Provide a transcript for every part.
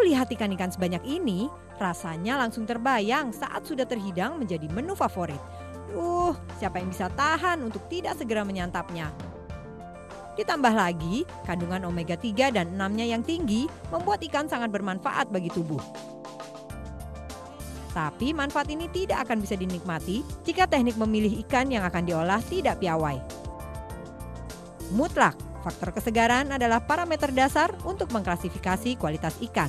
Kalau lihat ikan-ikan sebanyak ini, rasanya langsung terbayang saat sudah terhidang menjadi menu favorit. Siapa yang bisa tahan untuk tidak segera menyantapnya? Ditambah lagi, kandungan omega 3 dan 6-nya yang tinggi membuat ikan sangat bermanfaat bagi tubuh. Tapi manfaat ini tidak akan bisa dinikmati jika teknik memilih ikan yang akan diolah tidak piawai. Mutlak, faktor kesegaran adalah parameter dasar untuk mengklasifikasi kualitas ikan.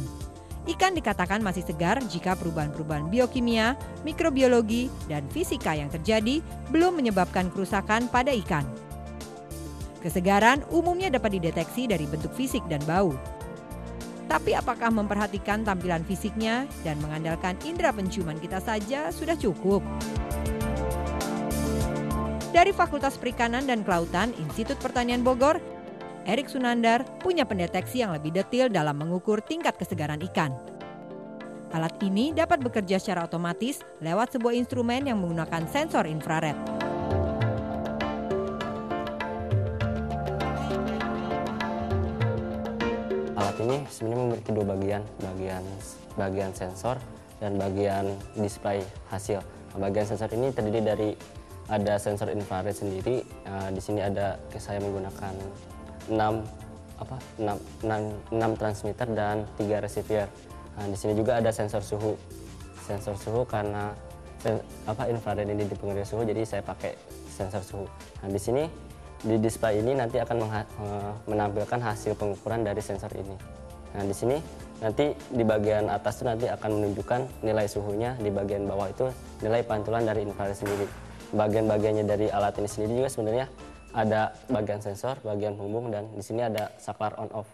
Ikan dikatakan masih segar jika perubahan-perubahan biokimia, mikrobiologi, dan fisika yang terjadi belum menyebabkan kerusakan pada ikan. Kesegaran umumnya dapat dideteksi dari bentuk fisik dan bau. Tapi apakah memperhatikan tampilan fisiknya dan mengandalkan indera penciuman kita saja sudah cukup? Dari Fakultas Perikanan dan Kelautan Institut Pertanian Bogor, Erik Sunandar punya pendeteksi yang lebih detail dalam mengukur tingkat kesegaran ikan. Alat ini dapat bekerja secara otomatis lewat sebuah instrumen yang menggunakan sensor infrared. Alat ini sebenarnya memiliki dua bagian sensor dan bagian display hasil. Bagian sensor ini terdiri dari ada sensor infrared sendiri. Di sini saya menggunakan 6 transmitter dan 3 receiver. Di sini juga ada sensor suhu. Sensor suhu karena infrared ini dipengaruhi suhu, jadi saya pakai sensor suhu. Di sini di display ini nanti akan menampilkan hasil pengukuran dari sensor ini. Di sini nanti di bagian atas itu nanti akan menunjukkan nilai suhunya, di bagian bawah itu nilai pantulan dari infrared sendiri. Bagian-bagiannya dari alat ini sendiri juga sebenarnya ada bagian sensor, bagian pembung, dan di sini ada saklar on off.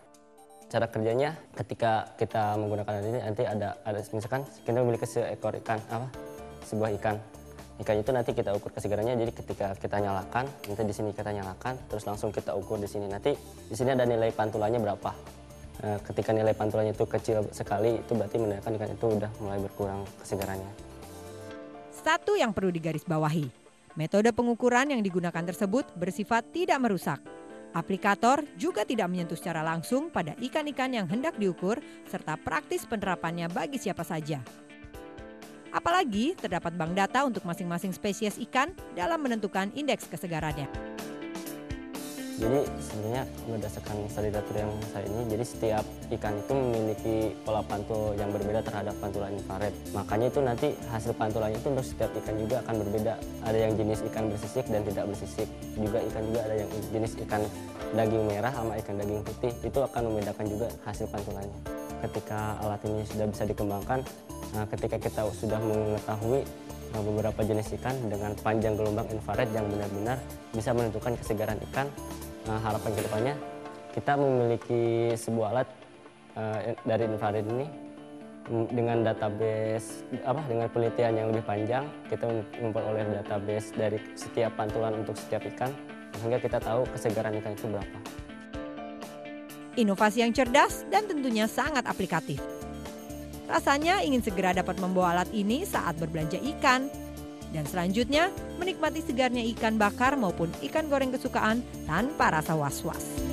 Cara kerjanya ketika kita menggunakan alat ini nanti ada misalkan kita memiliki sebuah ikan. Ikan itu nanti kita ukur kesegarannya, jadi ketika kita nyalakan, nanti di sini kita nyalakan, terus langsung kita ukur di sini. Nanti di sini ada nilai pantulannya berapa. Ketika nilai pantulannya itu kecil sekali, itu berarti menandakan ikan itu udah mulai berkurang kesegarannya. Satu yang perlu digarisbawahi, metode pengukuran yang digunakan tersebut bersifat tidak merusak. Aplikator juga tidak menyentuh secara langsung pada ikan-ikan yang hendak diukur, serta praktis penerapannya bagi siapa saja. Apalagi terdapat bank data untuk masing-masing spesies ikan dalam menentukan indeks kesegarannya. Jadi sebenarnya berdasarkan literatur yang saya ini, jadi setiap ikan itu memiliki pola pantul yang berbeda terhadap pantulan infrared. Makanya itu nanti hasil pantulannya itu untuk setiap ikan juga akan berbeda. Ada yang jenis ikan bersisik dan tidak bersisik. Juga ada yang jenis ikan daging merah sama ikan daging putih. Itu akan membedakan juga hasil pantulannya. Ketika alat ini sudah bisa dikembangkan, ketika kita sudah mengetahui beberapa jenis ikan dengan panjang gelombang infrared yang benar-benar bisa menentukan kesegaran ikan, harapan kedepannya kita memiliki sebuah alat dari infrared ini dengan database dengan penelitian yang lebih panjang. Kita memperoleh database dari setiap pantulan untuk setiap ikan sehingga kita tahu kesegaran ikan itu berapa. Inovasi yang cerdas dan tentunya sangat aplikatif. Rasanya ingin segera dapat membawa alat ini saat berbelanja ikan. Dan selanjutnya, menikmati segarnya ikan bakar maupun ikan goreng kesukaan tanpa rasa was-was.